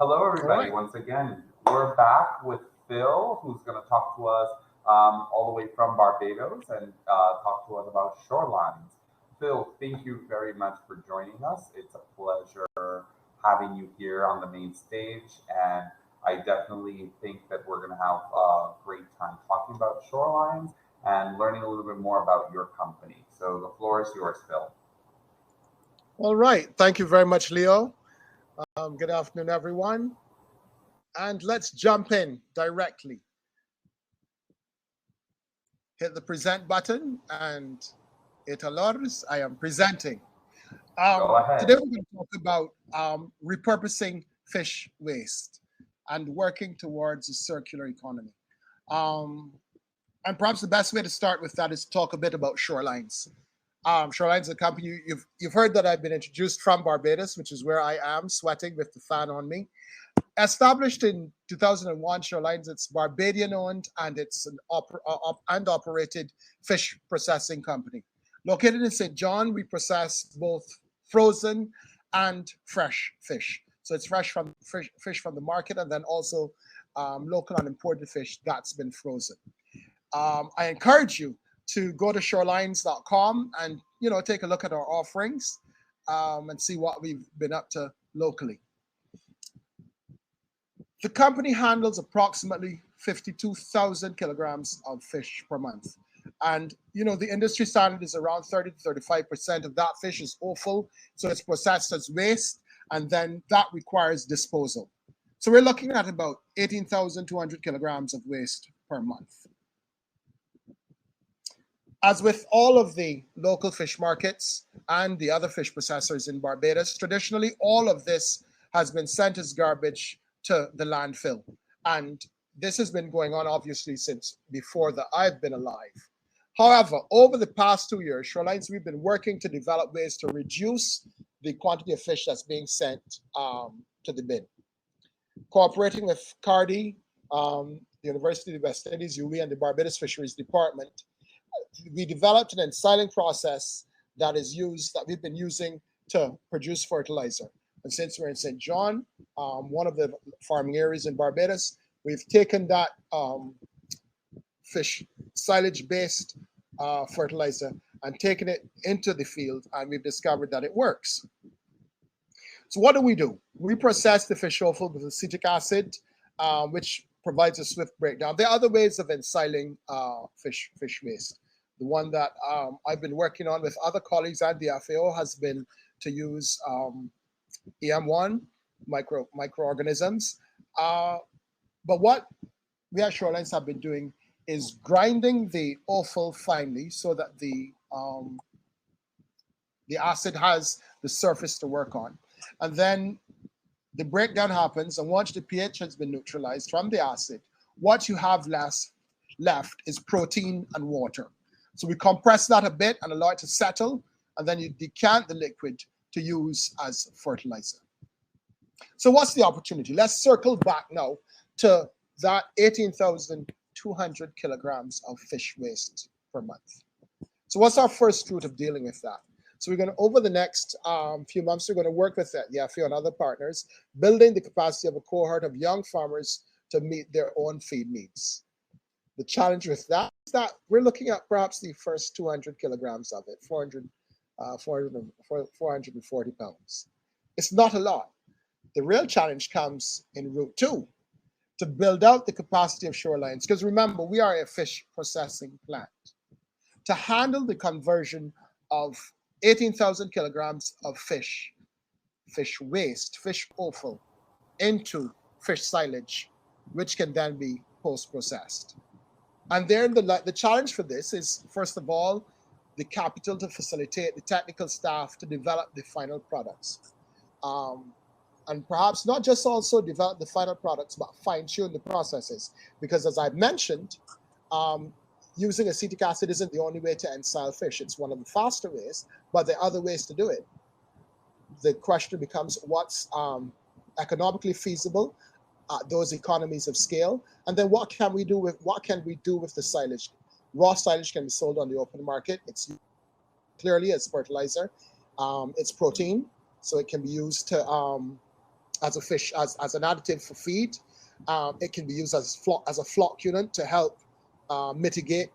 Hello, All everybody. right. Once again, we're back with Phil, who's going to talk to us all the way from Barbados and talk to us about shorelines. Phil, thank you very much for joining us. It's a pleasure having you here on the main stage, and I definitely think that we're going to have a great time talking about shorelines and learning a little bit more about your company. So the floor is yours, Phil. All right. Thank you very much, Leo. Good afternoon, everyone. And let's jump in directly. Hit the present button and it alerts. I am presenting. Go Today, ahead. we're going to talk about repurposing fish waste and working towards a circular economy. Um, and perhaps the best way to start with that is to talk a bit about Shorelines. Shorelines is a company you've heard that I've been introduced from Barbados, which is where I am sweating with the fan on me. Established in 2001, Shorelines, it's Barbadian owned and it's an and operated fish processing company. Located in St. John, we process both frozen and fresh fish. So it's fish from the market and then also local and imported fish that's been frozen. I encourage you to go to shorelines.com and take a look at our offerings and see what we've been up to locally. The company handles approximately 52,000 kilograms of fish per month. And the industry standard is around 30 to 35% of that fish is offal, so it's processed as waste, and then that requires disposal. So we're looking at about 18,200 kilograms of waste per month. As with all of the local fish markets and the other fish processors in Barbados, traditionally all of this has been sent as garbage to the landfill. And this has been going on obviously since before that I've been alive. However, over the past 2 years, Shorelines, we've been working to develop ways to reduce the quantity of fish that's being sent to the bin. Cooperating with CARDI, the University of the West Indies, UWI, and the Barbados Fisheries Department, we developed an ensiling process that we've been using to produce fertilizer. And since we're in St. John, one of the farming areas in Barbados, we've taken that fish silage-based fertilizer and taken it into the field, and we've discovered that it works. So what do? We process the fish offal with acetic acid, which provides a swift breakdown. There are other ways of ensiling fish waste. The one that I've been working on with other colleagues at the FAO has been to use EM1 microorganisms. But what we at Shorelines have been doing is grinding the offal finely so that the acid has the surface to work on. And then the breakdown happens, and once the pH has been neutralized from the acid, what you have left is protein and water. So we compress that a bit and allow it to settle, and then you decant the liquid to use as fertilizer. So what's the opportunity? Let's circle back now to that 18,200 kilograms of fish waste per month. So what's our first route of dealing with that? So we're going to, over the next few months, we're going to work with the FAO and other partners, building the capacity of a cohort of young farmers to meet their own feed needs. The challenge with that is that we're looking at perhaps the first 200 kilograms of it, 440 pounds. It's not a lot. The real challenge comes in route 2, to build out the capacity of Shorelines. Because remember, we are a fish processing plant. To handle the conversion of 18,000 kilograms of fish waste, fish offal, into fish silage, which can then be post-processed. And then the challenge for this is, first of all, the capital to facilitate the technical staff to develop the final products. And perhaps not just also develop the final products, but fine-tune the processes. Because as I've mentioned, using acetic acid isn't the only way to ensile fish. It's one of the faster ways, but there are other ways to do it. The question becomes what's economically feasible, those economies of scale, and then what can we do with the silage? Raw silage can be sold on the open market. It's clearly as fertilizer. It's protein, so it can be used to as a fish, as an additive for feed. It can be used as a flocculant to help mitigate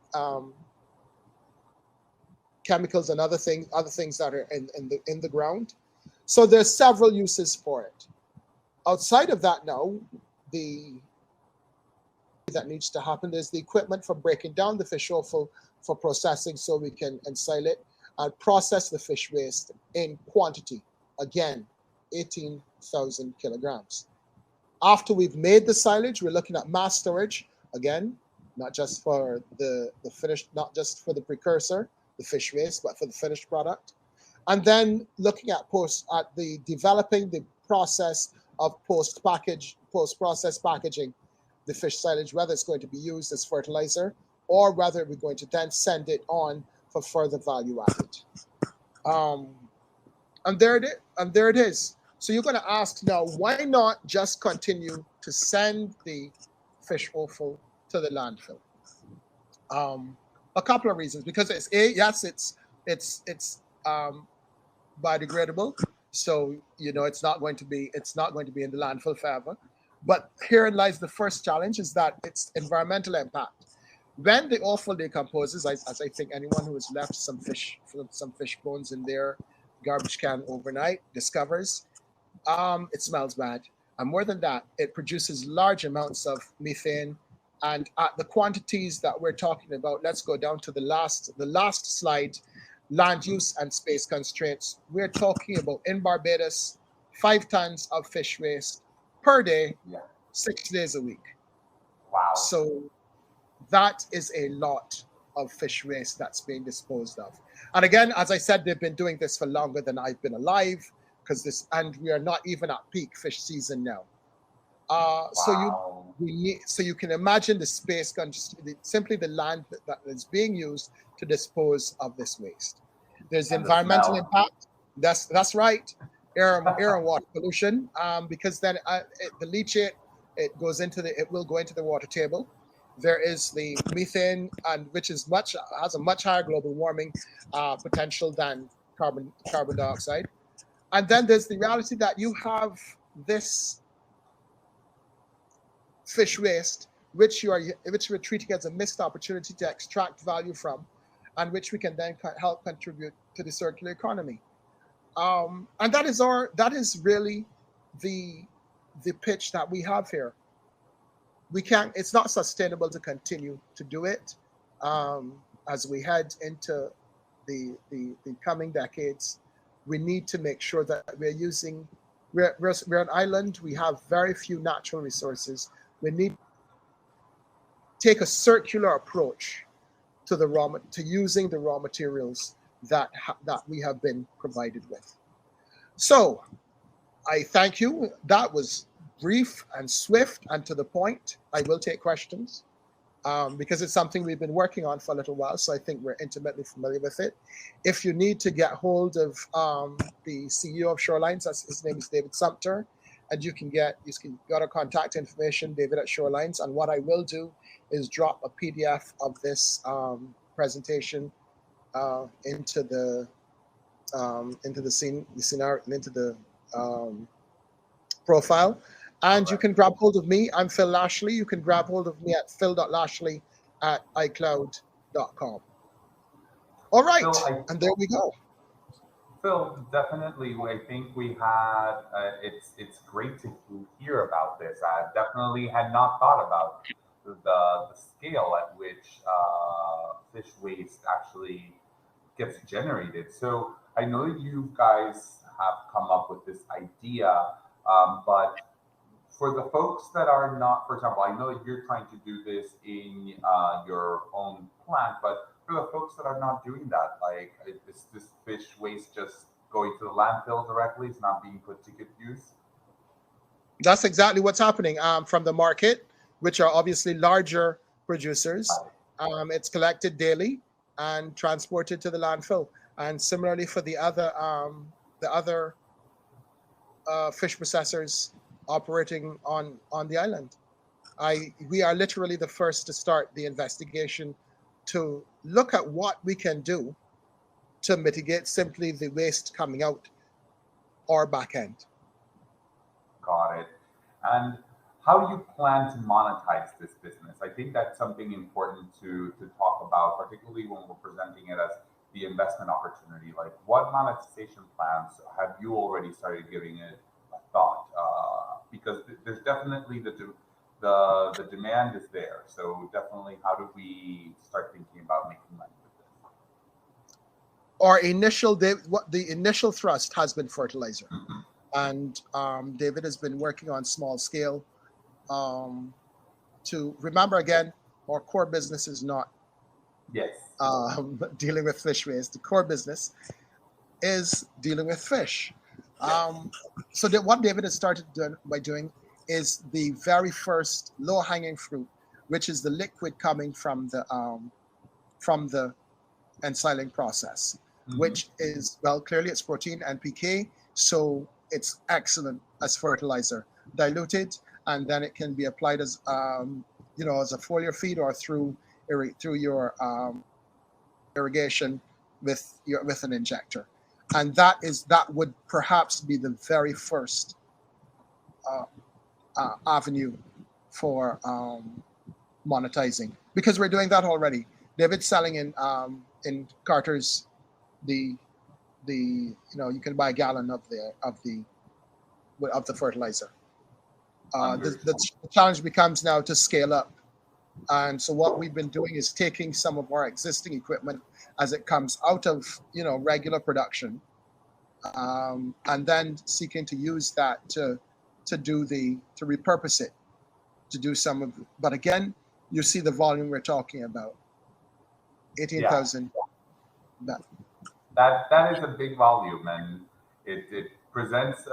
chemicals and other things that are in the ground. So there's several uses for it. Outside of that, now that needs to happen is the equipment for breaking down the fish offal for processing, so we can ensile it and process the fish waste in quantity. Again, 18,000 kilograms. After we've made the silage, we're looking at mass storage. Again, not just for the finished, not just for the precursor, the fish waste, but for the finished product. And then looking at developing the process of post-process packaging the fish silage, whether it's going to be used as fertilizer or whether we're going to then send it on for further value added. And there it is. So you're going to ask now, why not just continue to send the fish offal to the landfill? A couple of reasons. Because it's biodegradable, so it's not going to be in the landfill forever. But herein lies the first challenge: is that its environmental impact. When the offal decomposes, as I think anyone who has left some fish bones in their garbage can overnight discovers, it smells bad. And more than that, it produces large amounts of methane. And at the quantities that we're talking about, let's go down to the last slide, land use and space constraints. We're talking about, in Barbados, 5 tons of fish waste per day, 6 days a week. Wow. So that is a lot of fish waste that's being disposed of. And again, as I said, they've been doing this for longer than I've been alive, and we are not even at peak fish season now. Wow. So you can imagine the space, simply the land that is being used to dispose of this waste. There's environmental impact. That's right. Air and water pollution, because then the leachate it will go into the water table. There is the methane, and which has a much higher global warming potential than carbon dioxide. And then there's the reality that you have this fish waste, which we're treating as a missed opportunity to extract value from, and which we can then help contribute to the circular economy. And that is really the pitch that we have here. It's not sustainable to continue to do it as we head into the coming decades. We need to make sure that we're an island. We have very few natural resources. We need to take a circular approach to using the raw materials that we have been provided with. So I thank you. That was brief and swift and to the point. I will take questions because it's something we've been working on for a little while, so I think we're intimately familiar with it. If you need to get hold of the CEO of Shorelinez, his name is David Sumter, and you can get our contact information, David at Shorelinez. And what I will do is drop a PDF of this presentation into the profile. And you can grab hold of me. I'm Phil Lashley. You can grab hold of me at phil.lashley@icloud.com. All right, Phil, and there we go. Phil, definitely, I think we had, it's great to hear about this. I definitely had not thought about the scale at which fish waste actually gets generated. So I know that you guys have come up with this idea, but for the folks that are not, for example, I know that you're trying to do this in your own plant, but for the folks that are not doing that, like, is this fish waste just going to the landfill directly? It's not being put to good use? That's exactly what's happening from the market, which are obviously larger producers. It's collected daily and transported to the landfill. And similarly for the other fish processors operating on the island. We are literally the first to start the investigation to look at what we can do to mitigate simply the waste coming out our back end. Got it. And how do you plan to monetize this business? I think that's something important to talk about, particularly when we're presenting it as the investment opportunity. Like, what monetization plans have you already started giving it a thought? Because there's definitely the demand is there. So definitely, how do we start thinking about making money with this? Our what the initial thrust has been fertilizer, and David has been working on small scale. To remember again, our core business is not Yes. dealing with fish waste. The core business is dealing with fish. So that what David has started by doing is the very first low-hanging fruit, which is the liquid coming from the ensiling process, Mhm. which is, well, clearly it's protein NPK, so it's excellent as fertilizer, diluted, and then it can be applied as as a foliar feed or through your irrigation with an injector, and that would perhaps be the very first uh, avenue for monetizing, because we're doing that already. David's selling in Carter's the you can buy a gallon of the fertilizer. The challenge becomes now to scale up. And so what we've been doing is taking some of our existing equipment as it comes out of regular production, and then seeking to use that to repurpose it to do some of. But again, you see the volume we're talking about, Yeah. 18,000. That is a big volume, and it presents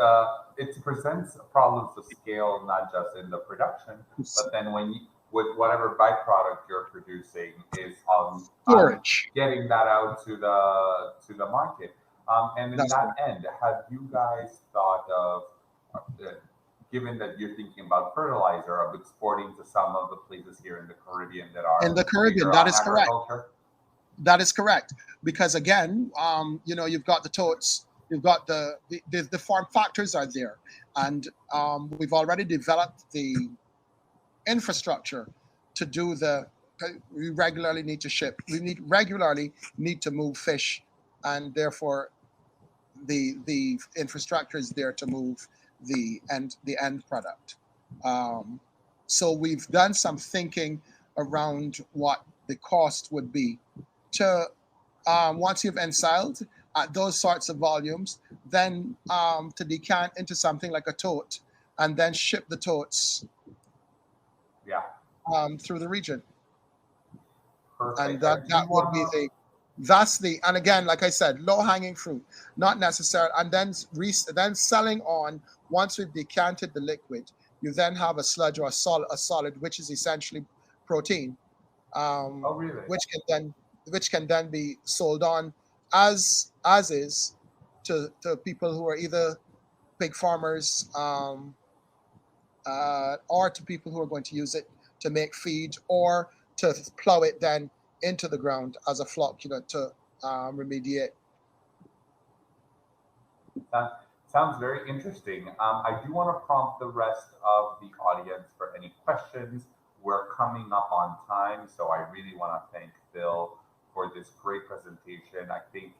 problems of scale, not just in the production, but then when you, with whatever byproduct you're producing is Storage. getting that out to the market. And in That's that right. end, have you guys thought of, given that you're thinking about fertilizer, of exporting to some of the places here in the Caribbean that In are the Caribbean, bigger that on is correct. agriculture? That is correct. Because again, you've got the totes, you've got the farm factors are there, and we've already developed the infrastructure to do the. We regularly need to ship. We regularly need to move fish, and therefore the infrastructure is there to move the end product. Um, so we've done some thinking around what the cost would be to once you've ensiled at those sorts of volumes, then to decant into something like a tote and then ship the totes Yeah, through the region. And perfect. that would be and again, like I said, low hanging fruit, not necessary. And then then selling on, once we've decanted the liquid, you then have a sludge or a solid, which is essentially protein, Oh, really? which can then be sold on as is to people who are either pig farmers, or to people who are going to use it to make feed or to plow it then into the ground as a flock, to remediate. That sounds very interesting. I do want to prompt the rest of the audience for any questions. We're coming up on time, so I really want to thank Phil for this great presentation. I think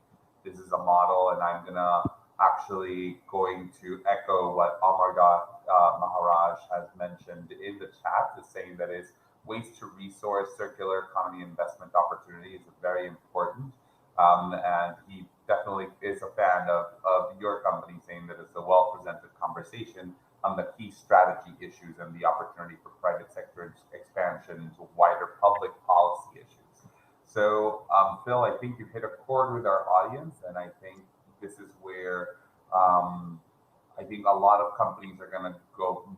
this is a model, and I'm gonna actually going to echo what Amargat Maharaj has mentioned in the chat, is saying that is waste to resource circular economy investment opportunity is very important. And he definitely is a fan of your company, saying that it's a well presented conversation on the key strategy issues and the opportunity for private sector expansion into wider public policy issues. So, Phil, I think you've hit a chord with our audience, and I think this is where I think a lot of companies are going to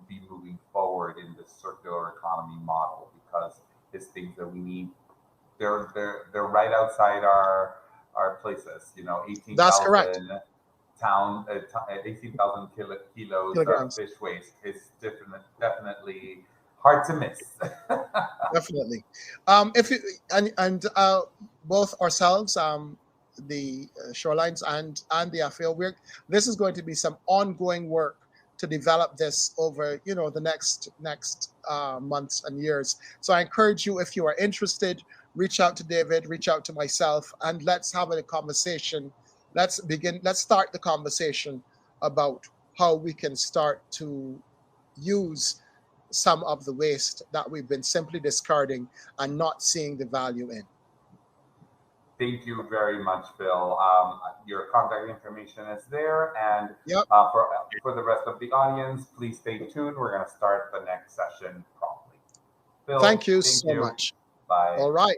be moving forward in this circular economy model, because it's things that we need. They're right outside our places. That's correct. 18,000 kilos of Kilograms. fish waste is definitely hard to miss. Definitely. If you, and both ourselves, the Shorelines and the FAO, this is going to be some ongoing work to develop this over, the next months and years. So I encourage you, if you are interested, reach out to David, reach out to myself, and let's have a conversation. Let's start the conversation about how we can start to use some of the waste that we've been simply discarding and not seeing the value in. Thank you very much, Phil. Your contact information is there, and Yep. For the rest of the audience, please stay tuned. We're going to start the next session promptly. Phil, Thank you so much. Bye. All right.